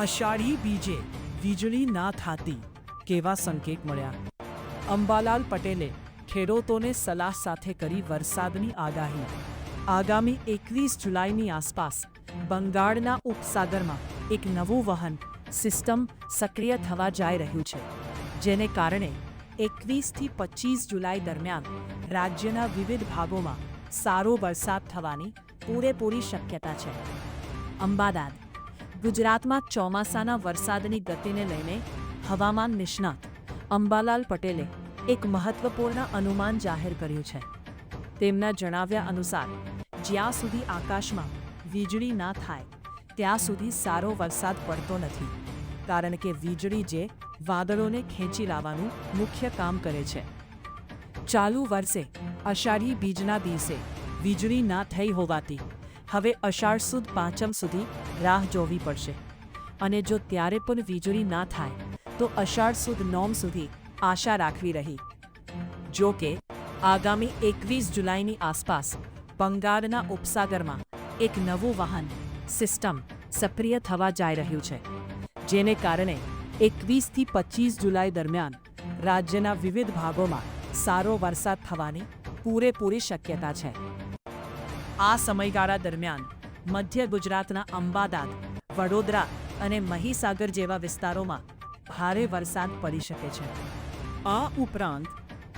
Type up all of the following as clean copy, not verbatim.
અષાઢી બીજે વીજળી ના થાતી, કેવા સંકેત મળ્યા. અંબાલાલ પટેલે ખેડૂતોને સલાહ સાથે કરી વરસાદની આગાહી. આગામી 21 જુલાઈની આસપાસ બંગાળના ઉપસાગરમાં એક નવું વહન સિસ્ટમ સક્રિય થવા જઈ રહ્યું છે, જેને કારણે 21 થી 25 જુલાઈ દરમિયાન રાજ્યના વિવિધ ભાગોમાં સારો વરસાદ થવાની પૂરેપૂરી શક્યતા છે. અંબાદાદ. ગુજરાતમાં ચોમાસાના વરસાદની ગતિને લઈને હવામાન નિષ્ણાત અંબાલાલ પટેલે એક મહત્વપૂર્ણ અનુમાન જાહેર કર્યું છે. તેમના જણાવ્યા અનુસાર જ્યાં સુધી આકાશમાં વીજળી ના થાય ત્યાં સુધી સારો વરસાદ પડતો નથી, કારણ કે વીજળી જે વાદળોને ખેંચી લાવવાનું મુખ્ય કામ કરે છે. ચાલુ વર્ષે અષાઢી બીજના દિવસે વીજળી ના થઈ હોવાથી હવે અષાઢ સુદ પાંચમ સુધી રાહ જોવી પડશે, અને જો ત્યારે પણ વીજળી ના થાય તો અષાઢ સુદ નોમ સુધી આશા રાખવી રહી. જો કે આગામી 21 જુલાઈની આસપાસ બંગાળના ઉપસાગરમાં એક નવું વહન સિસ્ટમ સક્રિય થવા જઈ રહ્યું છે, જેને કારણે 21 થી 25 જુલાઈ દરમિયાન રાજ્યના વિવિધ ભાગોમાં સારો વરસાદ થવાની પૂરેપૂરી શક્યતા છે. આ સમયગાળા દરમિયાન મધ્ય ગુજરાતના અંબાદાદ, વડોદરા અને મહીસાગર જેવા વિસ્તારોમાં ભારે વરસાદ પડી શકે છે. આ ઉપરાંત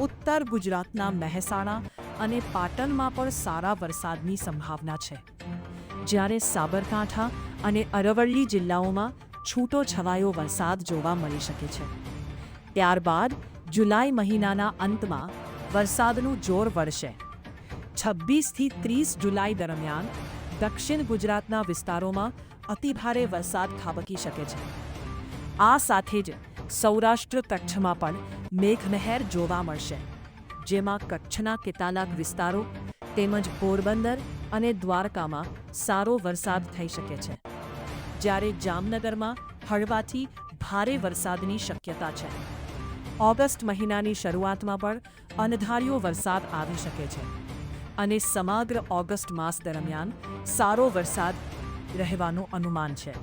ઉત્તર ગુજરાતના મહેસાણા અને પાટણમાં પણ સારા વરસાદની સંભાવના છે, જ્યારે સાબરકાંઠા અને અરવલ્લી જિલ્લાઓમાં છૂટો છવાયો વરસાદ જોવા મળી શકે છે. ત્યારબાદ જુલાઈ મહિનાના અંતમાં વરસાદનું જોર વધશે. 26 થી 30 જુલાઈ દરમિયાન દક્ષિણ ગુજરાતના વિસ્તારોમાં અતિભારે વરસાદ ખાબકી શકે છે. આ સાથે જ સૌરાષ્ટ્ર કચ્છમાં પણ મેઘમહેર જોવા મળશે, જેમાં કચ્છના કેટલાક વિસ્તારો તેમજ પોરબંદર અને દ્વારકામાં સારો વરસાદ થઈ શકે છે, જ્યારે જામનગરમાં હળવાથી ભારે વરસાદની શક્યતા છે. ઓગસ્ટ મહિનાની શરૂઆતમાં પણ અણધાર્યો વરસાદ આવી શકે છે, અને સમગ્ર ઓગસ્ટ માસ દરમિયાન સારો વરસાદ રહેવાનું અનુમાન છે,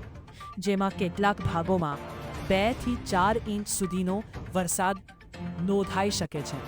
જેમાં કેટલાક ભાગોમાં 2 થી 4 ઇંચ સુધીનો વરસાદ નોંધાઈ શકે છે.